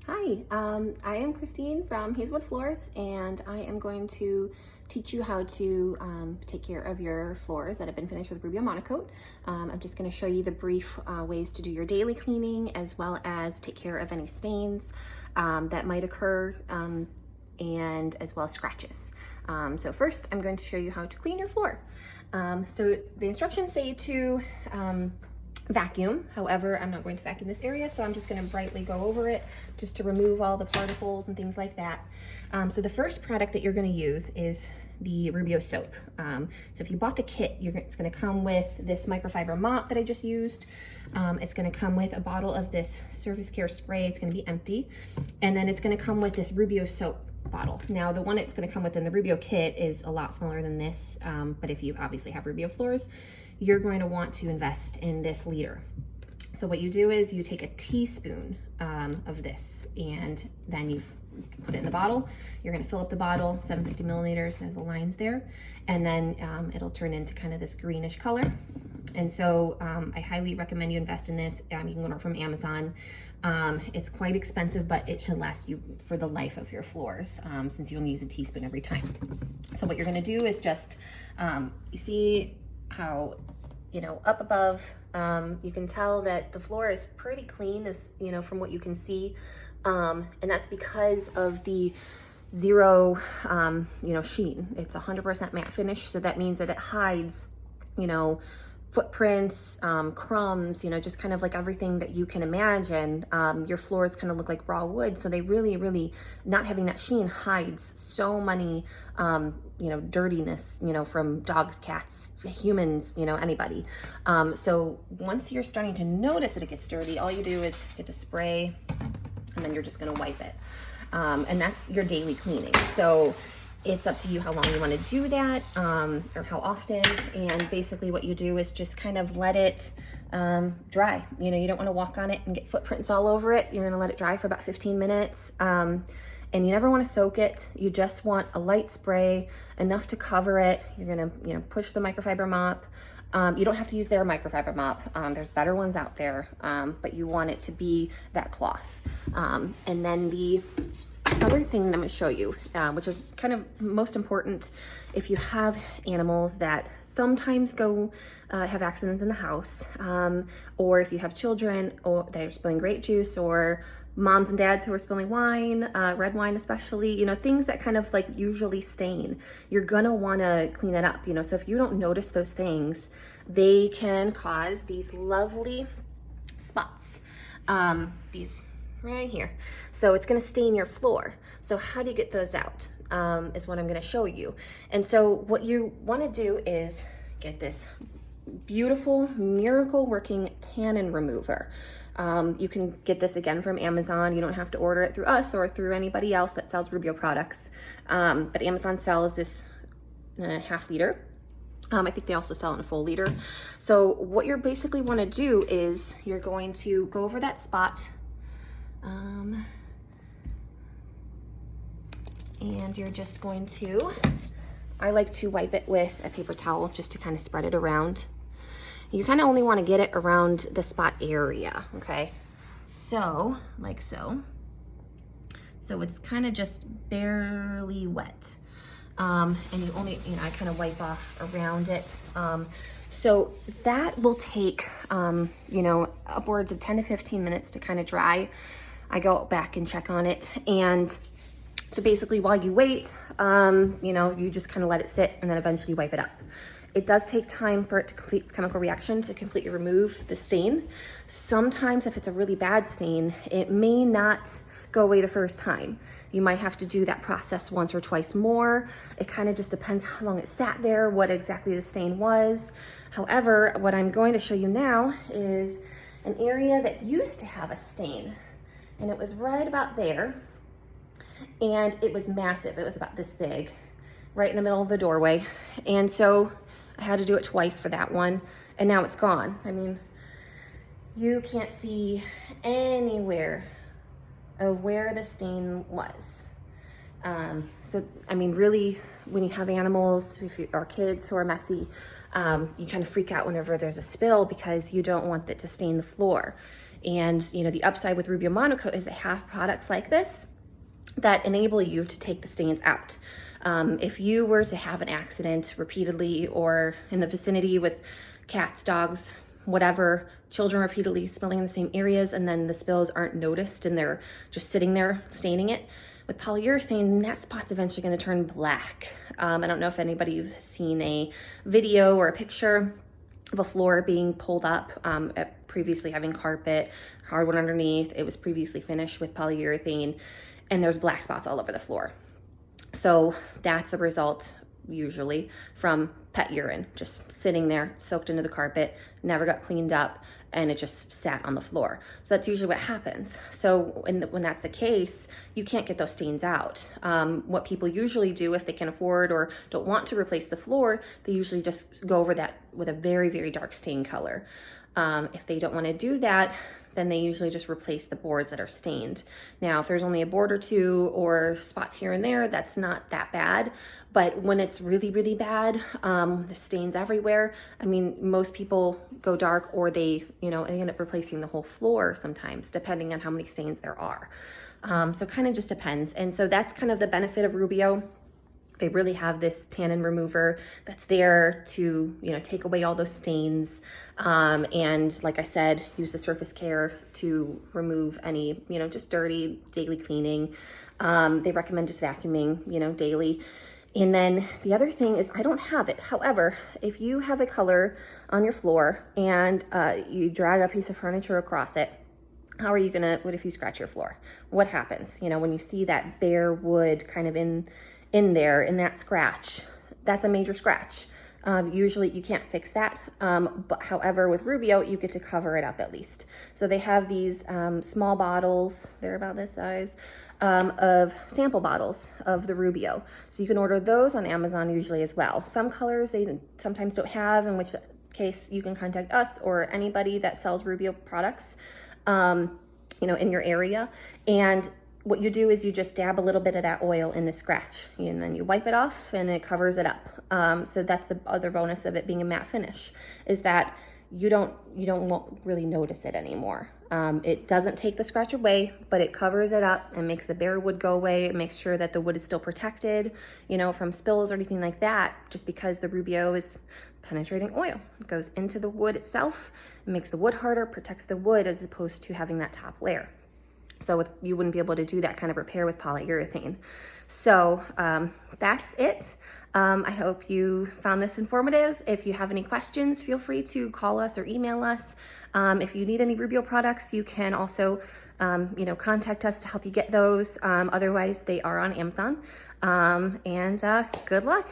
Hi, I am Christine from Hazelwood Floors, and I am going to teach you how to take care of your floors that have been finished with Rubio Monocoat. I'm just going to show you the brief ways to do your daily cleaning, as well as take care of any stains that might occur, and as well as scratches. So first, I'm going to show you how to clean your floor. So the instructions say to vacuum. However, I'm not going to vacuum this area, so I'm just going to brightly go over it just to remove all the particles and things like that. So the first product that you're going to use is the Rubio soap. So if you bought the kit, it's going to come with this microfiber mop that I just used. It's going to come with a bottle of this surface care spray. It's going to be empty. And then it's going to come with this Rubio soap bottle. Now, the one it's going to come with in the Rubio kit is a lot smaller than this, but if you obviously have Rubio floors, you're going to want to invest in this liter. So what you do is you take a teaspoon of this, and then you put it in the bottle. You're going to fill up the bottle, 750 milliliters, has the lines there, and then it'll turn into kind of this greenish color. And so I highly recommend you invest in this. You can order it from Amazon. It's quite expensive, but it should last you for the life of your floors, since you only use a teaspoon every time. So what you're going to do is just, you see how, up above, you can tell that the floor is pretty clean, from what you can see. And that's because of the zero, sheen. It's 100% matte finish. So that means that it hides, footprints, crumbs, just kind of like everything that you can imagine. Your floors kind of look like raw wood. So they really, not having that sheen hides so many, dirtiness, from dogs, cats, humans, anybody. So once you're starting to notice that it gets dirty, all you do is get the spray, and then you're just gonna wipe it. And that's your daily cleaning. So it's up to you how long you want to do that, or how often. And basically what you do is just kind of let it dry. You don't want to walk on it and get footprints all over it. You're going to let it dry for about 15 minutes. And you never want to soak it. You just want a light spray, enough to cover it. You're going to, push the microfiber mop. You don't have to use their microfiber mop. There's better ones out there, but you want it to be that cloth. And then the other thing that I'm going to show you, which is kind of most important if you have animals that sometimes have accidents in the house, or if you have children or they're spilling grape juice, or moms and dads who are spilling wine, red wine especially, things that kind of like usually stain. You're gonna want to clean that up, so if you don't notice those things, they can cause these lovely spots, these right here. So it's going to stain your floor. So how do you get those out, is what I'm going to show you. And so what you want to do is get this beautiful miracle working tannin remover. You can get this again from Amazon. You don't have to order it through us or through anybody else that sells Rubio products. But Amazon sells this half liter. I think they also sell in a full liter. So what you basically want to do is you're going to go over that spot, and you're just going to, I like to wipe it with a paper towel just to kind of spread it around. You kind of only want to get it around the spot area, okay? So, like so. So it's kind of just barely wet. And you only, I kind of wipe off around it. So that will take, upwards of 10 to 15 minutes to kind of dry. I go back and check on it. And so basically while you wait, you just kind of let it sit and then eventually wipe it up. It does take time for it to complete its chemical reaction to completely remove the stain. Sometimes if it's a really bad stain, it may not go away the first time. You might have to do that process once or twice more. It kind of just depends how long it sat there, what exactly the stain was. However, what I'm going to show you now is an area that used to have a stain, and it was right about there, and it was massive. It was about this big, right in the middle of the doorway. And so I had to do it twice for that one, and now it's gone. I mean, you can't see anywhere of where the stain was. So, I mean, really, when you have animals, or kids who are messy, you kind of freak out whenever there's a spill because you don't want it to stain the floor. And, you know, the upside with Rubio Monocoat is they have products like this that enable you to take the stains out. If you were to have an accident repeatedly or in the vicinity with cats, dogs, whatever, children repeatedly spilling in the same areas, and then the spills aren't noticed and they're just sitting there staining it, with polyurethane, that spot's eventually going to turn black. I don't know if anybody's seen a video or a picture of a floor being pulled up, previously having carpet, hardwood underneath. It was previously finished with polyurethane, and there's black spots all over the floor. So that's the result usually from pet urine, just sitting there, soaked into the carpet, never got cleaned up, and it just sat on the floor. So that's usually what happens. So when that's the case, you can't get those stains out. What people usually do if they can afford or don't want to replace the floor, they usually just go over that with a very, very dark stain color. If they don't want to do that, then they usually just replace the boards that are stained. Now, if there's only a board or two or spots here and there, that's not that bad. But when it's really, really bad, there's stains everywhere. I mean, most people go dark, or they end up replacing the whole floor sometimes, depending on how many stains there are. So it kind of just depends. And so that's kind of the benefit of Rubio. They really have this tannin remover that's there to, take away all those stains. And like I said, use the surface care to remove any, just dirty daily cleaning. They recommend just vacuuming, daily. And then the other thing is I don't have it. However, if you have a color on your floor and you drag a piece of furniture across it, how are you what if you scratch your floor? What happens? When you see that bare wood kind of in there, in that scratch, that's a major scratch. Usually you can't fix that, but however with Rubio you get to cover it up at least. So they have these small bottles, they're about this size, of sample bottles of the Rubio. So you can order those on Amazon usually as well. Some colors they sometimes don't have, in which case you can contact us or anybody that sells Rubio products in your area. And what you do is you just dab a little bit of that oil in the scratch, and then you wipe it off and it covers it up. So that's the other bonus of it being a matte finish, is that you won't really notice it anymore. It doesn't take the scratch away, but it covers it up and makes the bare wood go away. It makes sure that the wood is still protected, from spills or anything like that, just because the Rubio is penetrating oil. It goes into the wood itself, it makes the wood harder, protects the wood, as opposed to having that top layer. So you wouldn't be able to do that kind of repair with polyurethane. So that's it. I hope you found this informative. If you have any questions, feel free to call us or email us. If you need any Rubio products, you can also contact us to help you get those. Otherwise, they are on Amazon. And good luck.